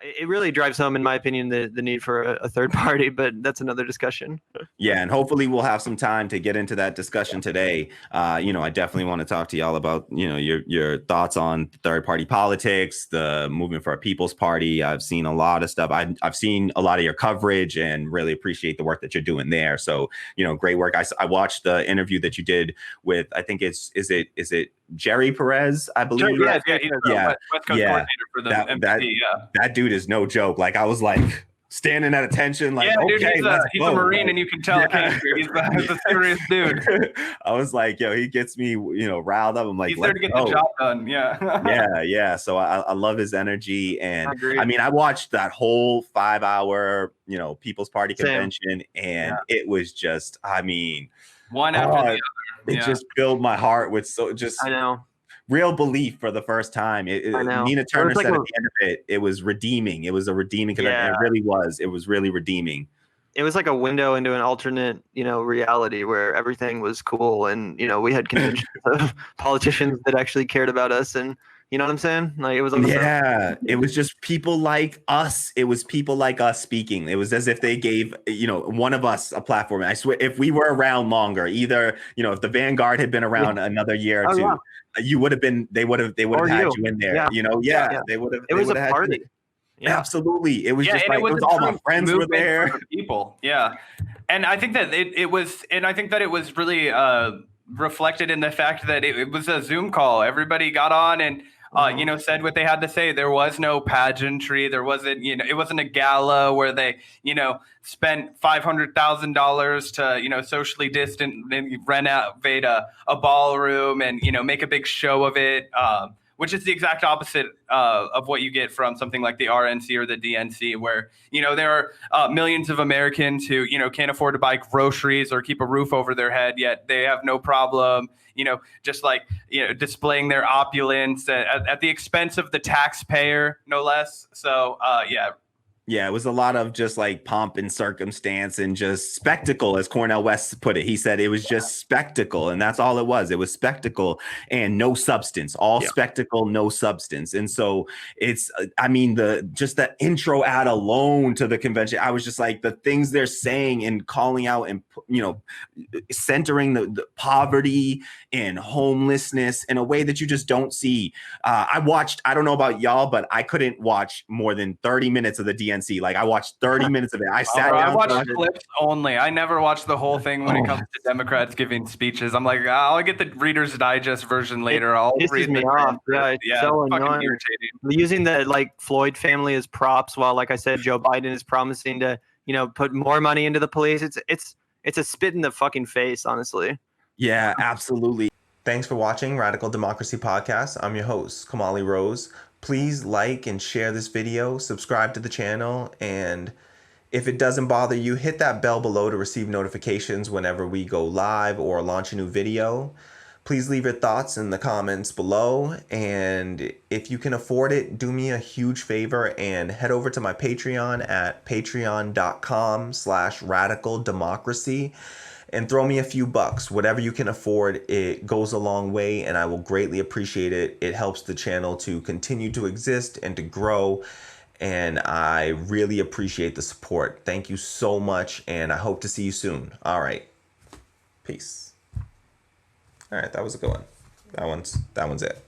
it really drives home, in my opinion, the need for a third party, but that's another discussion. Yeah, and hopefully we'll have some time to get into that discussion today. I definitely want to talk to y'all about, your thoughts on third party politics, the movement for a people's party. I've seen a lot of stuff. I've seen a lot of your coverage and really appreciate the work that you're doing there. So, great work. I watched the interview that you did with, I think is it Jerry Perez, I believe. Sure, yeah, he's the West Coast coordinator for the MPD. That dude is no joke. Like, I was like standing at attention, like, dude, okay, he's a Marine, and you can tell he's a serious dude. I was like, yo, he gets me, riled up. I'm like, he's there to get the job done. Yeah. So I love his energy, and I watched that whole 5-hour, People's Party convention, and it was just, one after the other. It just filled my heart with real belief for the first time. Nina Turner said at the end of it was redeeming. It was a redeeming convention. It really was. It was really redeeming. It was like a window into an alternate, reality where everything was cool, and we had conventions of politicians that actually cared about us, and you know what I'm saying? Like, it was it was just people like us. It was people like us speaking. It was as if they gave, one of us a platform. I swear, if we were around longer, either, if the Vanguard had been around another year or two, you would have been, they would have had you in there, they would have. It was a party. Yeah, absolutely. It was just like, all my friends were there. People. Yeah. And I think that it was really reflected in the fact that it was a Zoom call. Everybody got on and, said what they had to say. There was no pageantry. There wasn't, it wasn't a gala where they, spent $500,000 to, socially distant and renovate a ballroom and, make a big show of it. Which is the exact opposite of what you get from something like the RNC or the DNC, where, there are millions of Americans who, can't afford to buy groceries or keep a roof over their head, yet they have no problem, just like, displaying their opulence at the expense of the taxpayer, no less. So, Yeah, it was a lot of just like pomp and circumstance and just spectacle, as Cornel West put it. He said it was just spectacle, and that's all it was. It was spectacle and no substance. All spectacle, no substance. And so it's, the intro ad alone to the convention, I was just like, the things they're saying and calling out and, centering the poverty and homelessness in a way that you just don't see. I don't know about y'all, but I couldn't watch more than 30 minutes of the DNC. Like, I watched 30 minutes of it. I sat down. I watched clips only. I never watched the whole thing when it comes to Democrats giving speeches. I'm like, I'll get the Reader's Digest version later. I'll read me off. It's so annoying. Irritating. Using the Floyd family as props while, like I said, Joe Biden is promising to, put more money into the police. It's a spit in the fucking face, honestly. Yeah, absolutely. Thanks for watching Radical Democracy Podcast. I'm your host, Kamali Rose. Please like and share this video, subscribe to the channel, and if it doesn't bother you, hit that bell below to receive notifications whenever we go live or launch a new video. Please leave your thoughts in the comments below, and if you can afford it, do me a huge favor and head over to my Patreon at patreon.com/radicaldemocracy. And throw me a few bucks. Whatever you can afford, it goes a long way, and I will greatly appreciate it. It helps the channel to continue to exist and to grow, and I really appreciate the support. Thank you so much, and I hope to see you soon. All right. Peace. All right, that was a good one. That one's it.